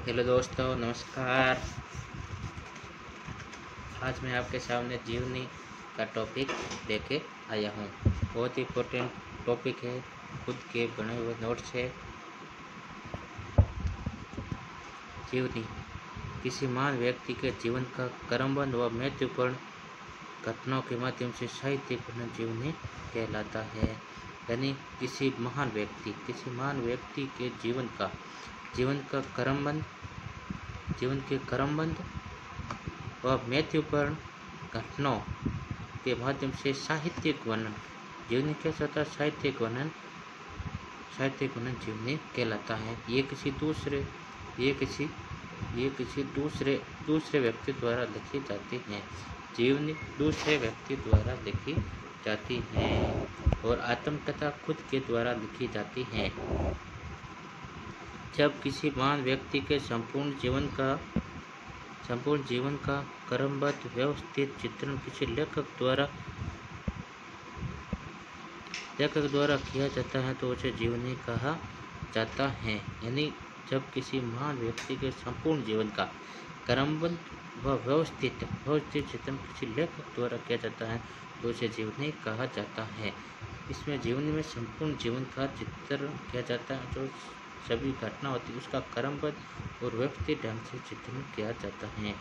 Hello दोस्तों, नमस्कार। आज मैं आपके सामने जीवनी का टॉपिक लेके आया हूँ। बहुत ही इम्पोर्टेंट टॉपिक है, खुद के बने हुए नोट्स है। जीवनी किसी महान व्यक्ति के जीवन का क्रमबद्ध व महत्वपूर्ण घटनाओं के माध्यम से साहित्यिक वर्णन जीवनी कहलाता है। यानी किसी महान व्यक्ति के जीवन का क्रमबद्ध व महत्वपूर्ण घटनाओं के माध्यम से साहित्यिक वर्णन जीवनी कैसा होता है। साहित्यिक वर्णन जीवनी कहलाता है। ये किसी दूसरे व्यक्ति द्वारा लिखी जाती हैं। जीवनी दूसरे व्यक्ति द्वारा लिखी जाती हैं और आत्मकथा खुद के द्वारा लिखी जाती हैं। जब किसी महान व्यक्ति के संपूर्ण जीवन का क्रमबद्ध व्यवस्थित चित्रण किसी लेखक द्वारा किया जाता है तो उसे जीवनी कहा जाता है। यानी जब किसी महान व्यक्ति के संपूर्ण जीवन का क्रमबद्ध व व्यवस्थित चित्रण किसी लेखक द्वारा किया जाता है तो उसे जीवनी कहा जाता है। इसमें जीवनी में संपूर्ण जीवन का चित्रण किया जाता है। जो सभी घटना होती है उसका क्रमबद्ध और व्यवस्थित ढंग से चित्रण किया जाता है।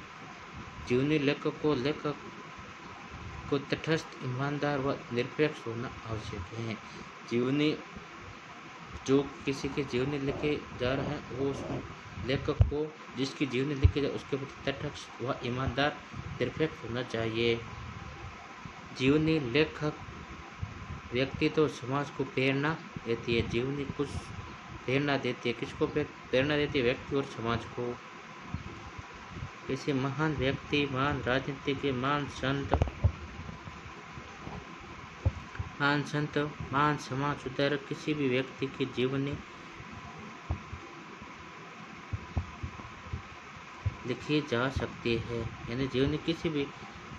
जीवनी लेखक को तटस्थ, ईमानदार व निरपेक्ष होना आवश्यक है। जीवनी जो किसी के जीवनी लिखे जा रहे हैं वो उस लेखक को जिसकी जीवनी लिखी जाए उसके प्रति तटस्थ व ईमानदार, निरपेक्ष होना चाहिए। जीवनी लेखक व्यक्ति तो समाज को प्रेरणा देती है। जीवनी कुछ प्रेरणा देती है। किसको प्रेरणा देती है? व्यक्ति और समाज को। किसी महान व्यक्ति, महान राजनीतिज्ञ, महान संत, महान समाज सुधारक किसी भी व्यक्ति की जीवनी लिखी जा सकती है। यानी जीवनी किसी भी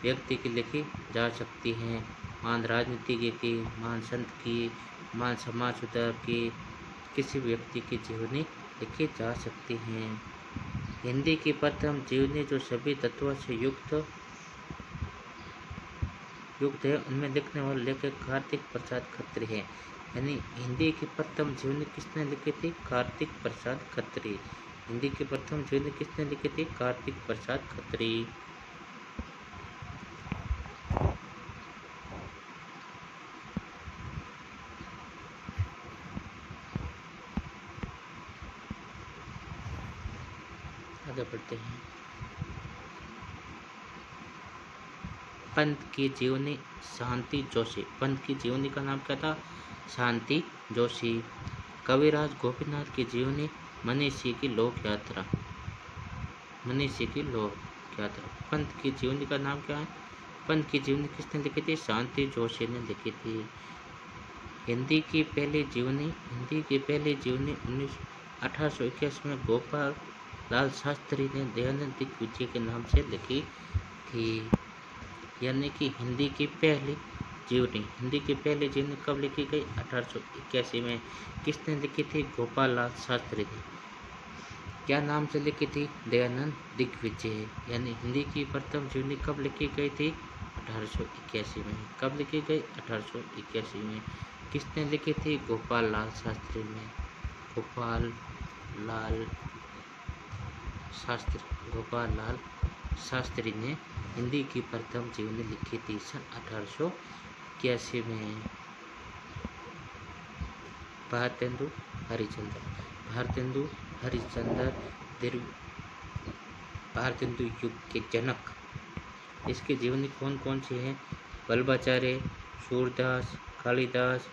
व्यक्ति की लिखी जा सकती है। महान राजनीतिज्ञ की, महान संत की, महान समाज सुधारक की, किसी व्यक्ति की जीवनी लिखी जा सकती है। हिंदी की प्रथम जीवनी जो सभी तत्वों से युक्त है उनमें लिखने वाले लेखक कार्तिक प्रसाद खत्री है। यानी हिंदी की प्रथम जीवनी किसने लिखी थी? कार्तिक प्रसाद खत्री। हिंदी की प्रथम जीवनी किसने लिखी थी? कार्तिक प्रसाद खत्री। आगे बढ़ते हैं। पंत की जीवनी शांति जोशी। पंत की जीवनी का नाम क्या था? शांति जोशी। कविराज गोपीनाथ की जीवनी मनीषी की लोक यात्रा। पंत की जीवनी का नाम क्या है? पंत की जीवनी किसने लिखी थी? शांति जोशी ने लिखी थी। हिंदी की पहली जीवनी 1881 में गोपाल लाल शास्त्री ने दयानंद दिग्विजय के नाम से लिखी थी। यानी कि हिंदी की पहली जीवनी कब लिखी गई? 1881 में। किसने लिखी थी? गोपाल लाल शास्त्री ने। क्या नाम से लिखी थी? दयानंद दिग्विजय। यानी हिंदी की प्रथम जीवनी कब लिखी गई थी? 1881 में। कब लिखी गई? 1881 में। किसने लिखी थी? गोपाल लाल शास्त्री ने। गोपाल लाल शास्त्री ने हिंदी की प्रथम जीवनी लिखी थी सन 1881 में। भारतेंदु युग के जनक। इसकी जीवनी कौन कौन सी है? Vallabhacharya, Surdas, Kalidas,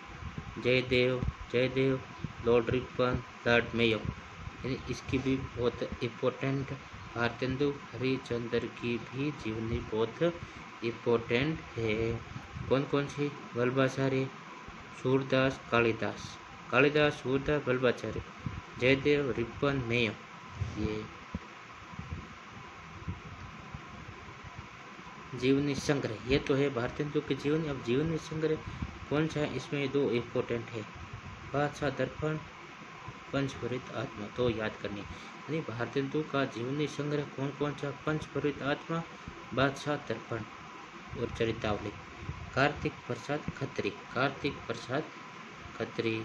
Jayadev, Lord Ripon, Lord Mayo. यानी इसकी भी बहुत इम्पोर्टेंट। भारतेंदु हरिश्चंद्र की भी जीवनी बहुत इम्पोर्टेंट है। कौन कौन सी? Vallabhacharya, Surdas, Kalidas, Surdas, Vallabhacharya, Jayadev, Ripon, Mayo. ये जीवनी संग्रह ये तो है भारतेंदु की जीवनी। अब जीवनी संग्रह कौन सा है? इसमें दो इम्पोर्टेंट है। बादशाह दर्पण पंचभरित आत्मा। तो याद करनी यानी भारतेंदु का जीवनी संग्रह कौन कौन सा? पंचभरित आत्मा, बादशाह दर्पण और चरितावली। कार्तिक प्रसाद खत्री, कार्तिक प्रसाद खत्री।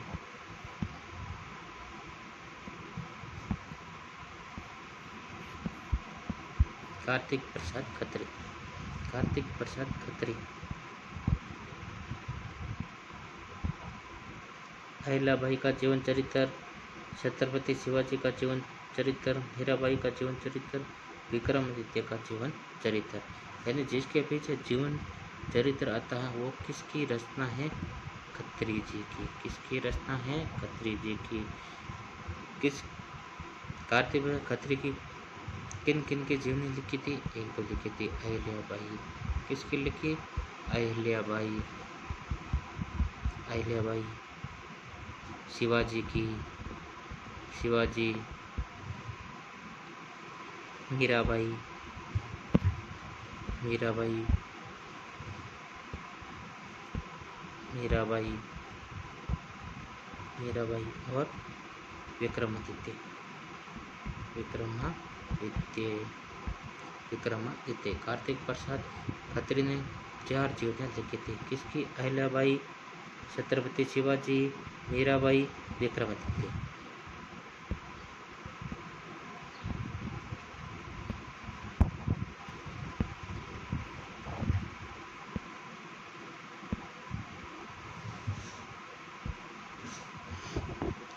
कार्तिक प्रसाद खत्री, कार्तिक प्रसाद खत्री। अहिल्याबाई का जीवन चरित्र, छत्रपति शिवाजी का जीवन चरित्र, मीराबाई का जीवन चरित्र, विक्रमादित्य का जीवन चरित्र। यानी जिसके पीछे जीवन चरित्र आता है वो किसकी रचना है? खत्री जी की। किसकी रचना है? खत्री जी की। किस कार्तिक खत्री की किन किन की जीवनी लिखी थी? एक तो लिखी थी अहिल्याबाई। किसकी लिखी? अहिल्याबाई। अहिल्याबाई। शिवाजी की, शिवाजी। मीराबाई, मीराबाई, मीराबाई, मीराबाई और विक्रमादित्य, विक्रमादित्य, विक्रमादित्य। कार्तिक प्रसाद खत्री ने 4 जीवनियाँ लिखी थी। किसकी? अहिल्याबाई, छत्रपति शिवाजी, मीराबाई, विक्रमादित्य।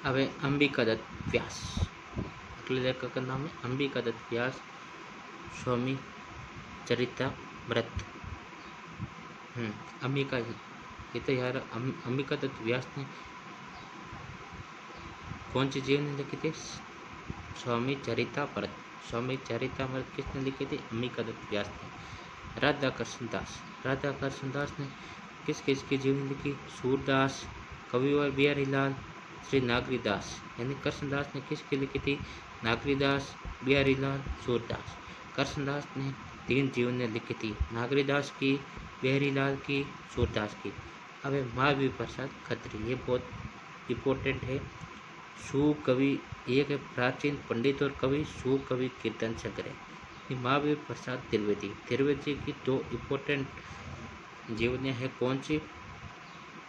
હવે અંબિકા દત્ત વ્યાસ, એટલે લેખક નામ है अंबिका दत्त व्यास, स्वामी चरितमृत। अंबिका, ये तो यार अंबिका दत्त व्यास ने कौन सी जीवनी लिखी थी? स्वामी चरितमृत। स्वामी चरितमृत किसने लिखी थी? अंबिका दत्त व्यास ने। राधा कृष्ण दास, राधा कृष्ण दास ने किस किस की जीवनी लिखी? सूरदास, कविवर बिहारी लाल, श्री नागरीदास। यानी कृष्णदास ने किसकी लिखी थी? नागरीदास, बिहारी लाल, सूरदास। कृष्णदास ने 3 जीवनियाँ लिखी थी, नागरीदास की, बिहारी लाल की, सूरदास की। अब है महावीर प्रसाद खत्री, ये बहुत इम्पोर्टेंट है। सुकवि, एक है प्राचीन पंडित और कवि, सुकवि कीर्तन संग्रह। महावीर प्रसाद त्रिवेदी, त्रिवेदी की 2 इम्पोर्टेंट जीवनियाँ है। कौन सी?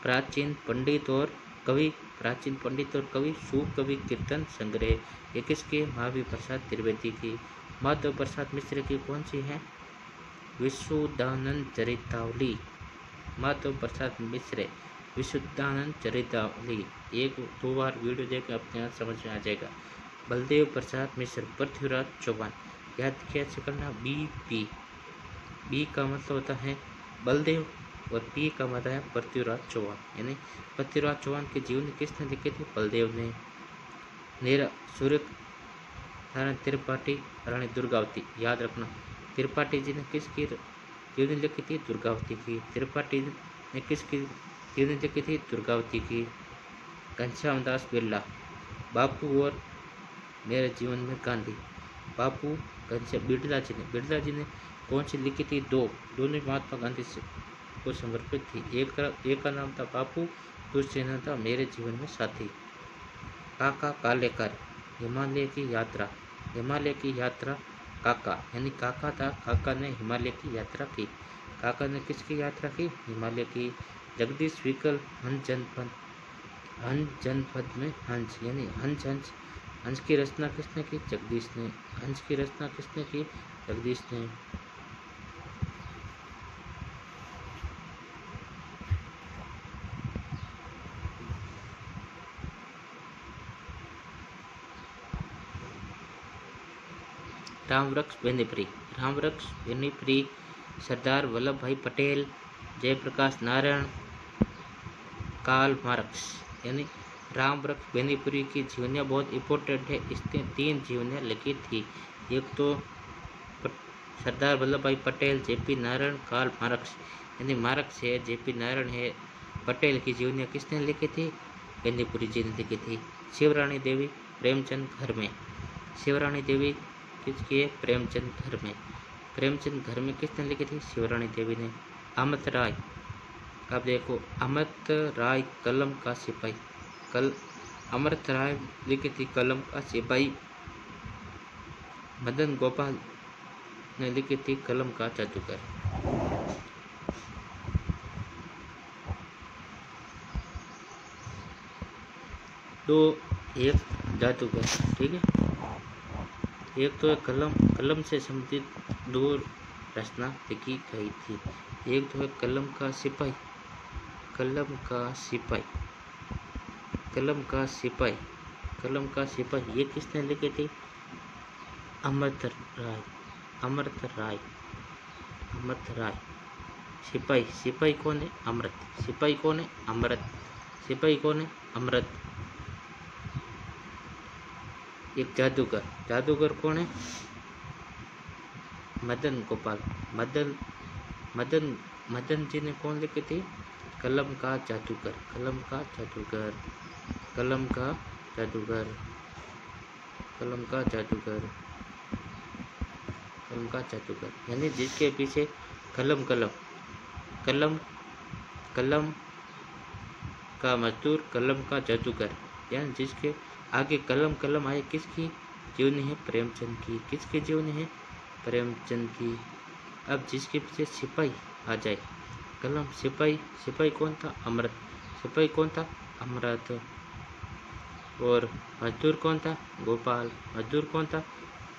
प्राचीन पंडित और कवि, प्राचीन पंडित और कवि, सुकवि कीर्तन संग्रह। ये किसके? महावीर प्रसाद त्रिवेदी की। माधव प्रसाद मिश्र की कौन सी है? विशुद्धानंद चरितावली। माधव प्रसाद मिश्र, विशुद्धानंद चरितावली। 1-2 बार वीडियो देख अपने आप समझ में आ जाएगा। बलदेव प्रसाद मिश्र, पृथ्वीराज चौहान। याद कैसे करना? बी का मतलब होता है बलदेव और पी का मतलब है पृथ्वीराज चौहान। यानी पृथ्वीराज चौहान की जीवनी किसने लिखी थी? बलदेव ने। सूर्य नारायण त्रिपाठी, रानी दुर्गावती। याद रखना, त्रिपाठी जी ने किसकी जीवनी लिखी थी? दुर्गावती की। त्रिपाठी ने किसकी जीवनी लिखी थी? दुर्गावती की। घनश्याम दास बिरला, बापू और मेरे जीवन में गांधी। बापू घनश्याम बिरला जी ने कौन सी लिखी थी? 2, दोनों महात्मा गांधी से को समर्पित थी। एक का नाम था बापू, दूसरे नाम था मेरे जीवन में साथी। काका कालेकर, हिमालय की यात्रा, हिमालय की यात्रा। काका यानी काका था, काका ने हिमालय की यात्रा की। काका ने किसकी यात्रा की? हिमालय की। जगदीश विकल, हंस जनपद, हंस जनपद में हंस यानी हंस हंस। हंस की रचना किसने की? जगदीश ने। हंस की रचना किसने की? जगदीश ने। रामवृक्ष बेनीपरी, रामवृक्ष बेनीपरी। सरदार वल्लभ भाई पटेल, जयप्रकाश नारायण, कार्ल मार्क्स। यानी रामवृक्ष बेनीपरी की जीवनियाँ बहुत इंपॉर्टेंट है। इसने 3 जीवनियाँ लिखी थी। एक तो Sardar Vallabh Bhai Patel, JP Narayan, Karl Marx. यानी मार्क्स है, जेपी नारायण है, पटेल की जीवनियाँ किसने लिखी थी? बेनीपुरी जी ने लिखी थी। शिवरानी देवी, प्रेमचंद घर में। शिवरानी देवी किसकी है? प्रेमचंद घर में। प्रेमचंद घर में किसने लिखी थी? शिवरानी देवी ने। अमृत राय, अब देखो अमृत राय कलम का सिपाही, अमृत राय लिखी थी कलम का सिपाही। मदन गोपाल ने लिखी थी कलम का जादूगर। तो एक जादूगर, ठीक है, एक तो है कलम, कलम से संबंधित दो रचना लिखी गई थी। एक तो है कलम का सिपाही, कलम का सिपाही, कलम का सिपाही, कलम का सिपाही, ये किसने लिखी थी? अमृत राय, अमृत राय, अमृत राय। सिपाही, सिपाही कौन है? अमृत। सिपाही कौन है? अमृत। सिपाही कौन है? अमृत। एक जादूगर, जादूगर कौन है? मदन गोपाल। मदन मदन मदन जी ने कौन लिखी थी? कलम का जादूगर, कलम का जादूगर, कलम का जादूगर, कलम का जादूगर, कलम का जादूगर, यानी जिसके पीछे कलम, कलम, कलम, कलम का मजदूर, कलम का जादूगर, यानी जिसके आगे कलम, कलम आए। किसकी जीवनी है? प्रेमचंद की। किसकी जीवनी है? प्रेमचंद की। अब जिसके पीछे सिपाही आ जाए, कलम, सिपाही, सिपाही कौन था? अमृत। सिपाही कौन था? अमृत। और मजदूर कौन था? गोपाल। मजदूर कौन था?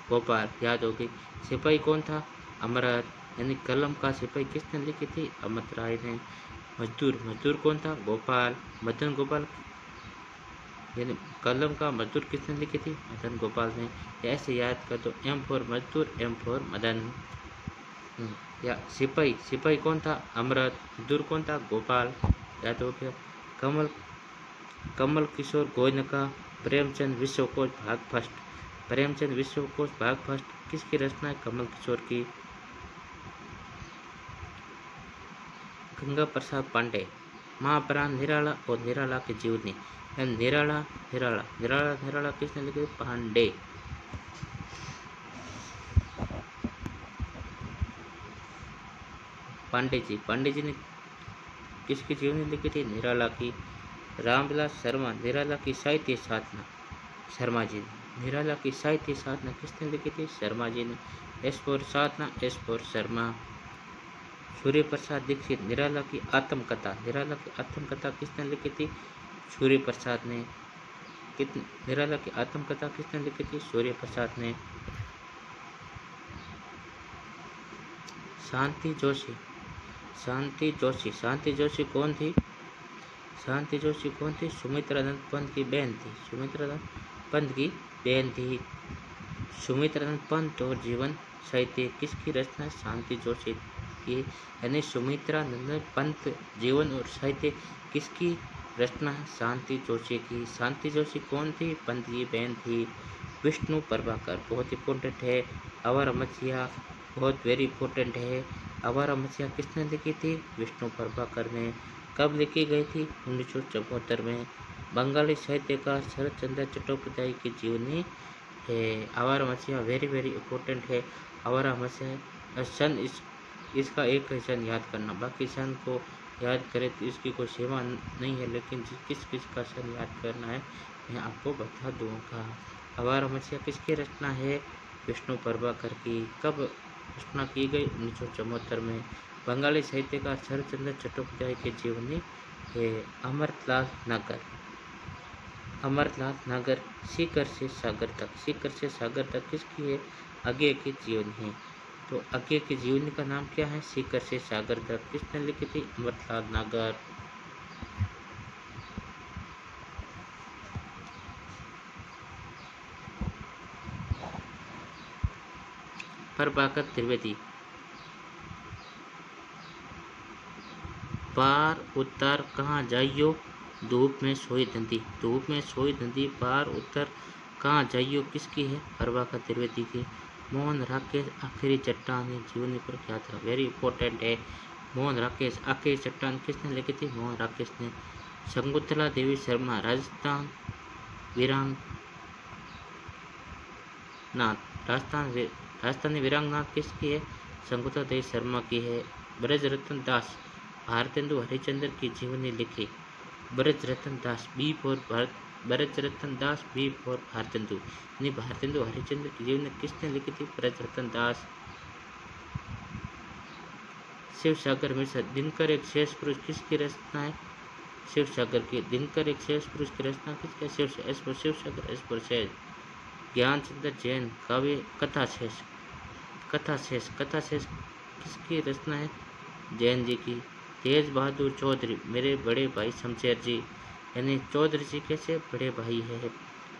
गोपाल। याद हो गई। सिपाही कौन था? अमृत। यानी कलम का सिपाही किसने लिखी थी? अमृत राय ने। मजदूर, मजदूर कौन था? गोपाल। मदन गोपाल, यानी कलम का मजदूर किसने लिखी थी? मदन गोपाल ने। ऐसे याद कर दो, एम फॉर मजदूर, एम फॉर मदन। या सिपाही, सिपाही कौन था? अमृत। मजदूर कौन था? गोपाल। याद हो गया। कमल, कमल किशोर गोयनका, प्रेमचंद विश्वकोश भाग फर्स्ट। प्रेमचंद विश्वकोश भाग फर्स्ट किसकी रचना है? कमल किशोर की। गंगा प्रसाद पांडे, महाप्राण निराला और निराला की जीवनी। निराला, निराला, निराला, निराला किसने लिखी? पांडे। पांडे जी, पांडे जी ने किसकी जीवनी लिखी थी? निराला की। रामविलास शर्मा, निराला की साहित्य साधना, शर्मा जी ने। निराला की साहित्य साधना किसने लिखी थी? शर्मा जी ने। S for Sadhana, S for Sharma. Surya Prasad Dikshit, Nirala की आत्मकथा, निराला की आत्मकथा किसने लिखी थी? सूर्य प्रसाद ने। निराला की आत्मकथा किसने लिखी थी? सूर्य प्रसाद ने। शांति जोशी, शांति जोशी, शांति जोशी कौन थी? शांति जोशी कौन थी? सुमित्रानंद पंत की बहन थी। सुमित्रानंद पंत की बहन थी। सुमित्रानंद पंत और जीवन साहित्य किसकी रचना? शांति जोशी की। यानी सुमित्रानंद पंत जीवन और साहित्य किसकी रचना है? शांति जोशी की। शांति जोशी कौन थी? पंत की बहन थी। विष्णु प्रभाकर, बहुत इंपॉर्टेंट है। आवारा मछिया, बहुत वेरी इंपॉर्टेंट है। आवारा मछिया किसने लिखी थी? विष्णु प्रभाकर ने। कब लिखी गई थी? 1974 में। बंगाली साहित्यकार शरद चंद्र चट्टोपाध्याय की जीवनी है। आवारा मछिया वेरी वेरी इंपॉर्टेंट है। आवारा मछिया सन, इसका एक सन याद करना, बाकी सन को याद करें तो इसकी कोई सीमा नहीं है, लेकिन किस किस का सन याद करना है मैं आपको बता दूंगा। आवारा मछिया किसकी रचना है? विष्णु प्रभाकर की। कब रचना की गई? 1974 में। बंगाली साहित्यकार शरदचंद्र चट्टोपाध्याय की जीवनी है। अमरलाल नगर, अमरलाल नगर, सीकर से सागर तक, सीकर से सागर तक किसकी है? आगे की जीवनी है। तो आगे की जीवनी का नाम क्या है? सीकर से सागर तक। किसने लिखी थी? अमरलाल नगर। प्रभाकर त्रिवेदी, पार उतार कहाँ जाइयो, धूप में सोई धंधी, धूप में सोई धंधी, पार उतर कहाँ जाइयो किसकी है? प्रभाकर त्रिवेदी की। मोहन राकेश, आखिरी चट्टान, जीवनी पर यात्रा, वेरी इंपॉर्टेंट है। मोहन राकेश, आखिरी चट्टान किसने लिखी थी? मोहन राकेश ने। शकुंतला देवी शर्मा, राजस्थान वीरांगना, राजस्थानी वीरांगना किसकी है? शकुंतला देवी शर्मा की है। ब्रजरत्न दास, भारतेंदु हरिश्चंद्र की जीवनी लिखी। Brajratna Das, B for Braj Ratan Das B for Bhartendu, यानी भारतेंदु हरिश्चंद्र की जीवनी किसने लिखी थी? ब्रज रतन दास। शिव सागर मिश्र, दिनकर एक शेष पुरुष किसकी रचना है? शिव सागर की। दिनकर एक शेष पुरुष की रचना किसकी है? शिव सागर एस पर शेष। ज्ञानचंद्र जैन, काव्य कथा शेष। कथा शेष किसकी रचना है? जैन जी की। तेज बहादुर चौधरी, मेरे बड़े भाई शमशेर जी, यानी चौधरी जी कैसे बड़े भाई है,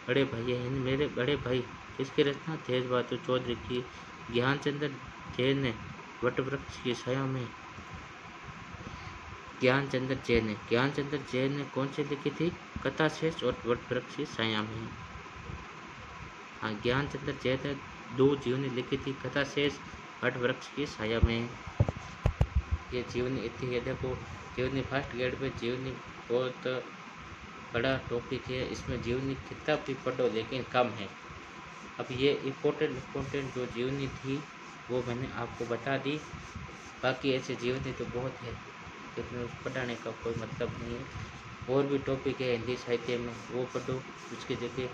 यानी मेरे बड़े भाई, किसकी रचना? तेज बहादुर चौधरी की। ज्ञानचंद्र जैन ने वटवृक्ष की छाया में, ज्ञानचंद्र जैन ने कौन सी लिखी थी? कथा शेष और वटवृक्ष की छाया में। हाँ, ज्ञानचंद्र जैन ने 2 जीवनी लिखी थी, कथा शेष, वटवृक्ष की छाया में। ये जीवनी इतिहास देखो, जीवनी फर्स्ट ग्रेड में जीवनी बहुत बड़ा टॉपिक है, इसमें जीवनी किताब भी पढ़ो लेकिन कम है। अब ये इम्पोर्टेंट जो जीवनी थी वो मैंने आपको बता दी, बाकी ऐसे जीवनी तो बहुत है लेकिन उस पढ़ाने का कोई मतलब नहीं है। और भी टॉपिक है हिंदी साहित्य में, वो पढ़ो, उसकी जगह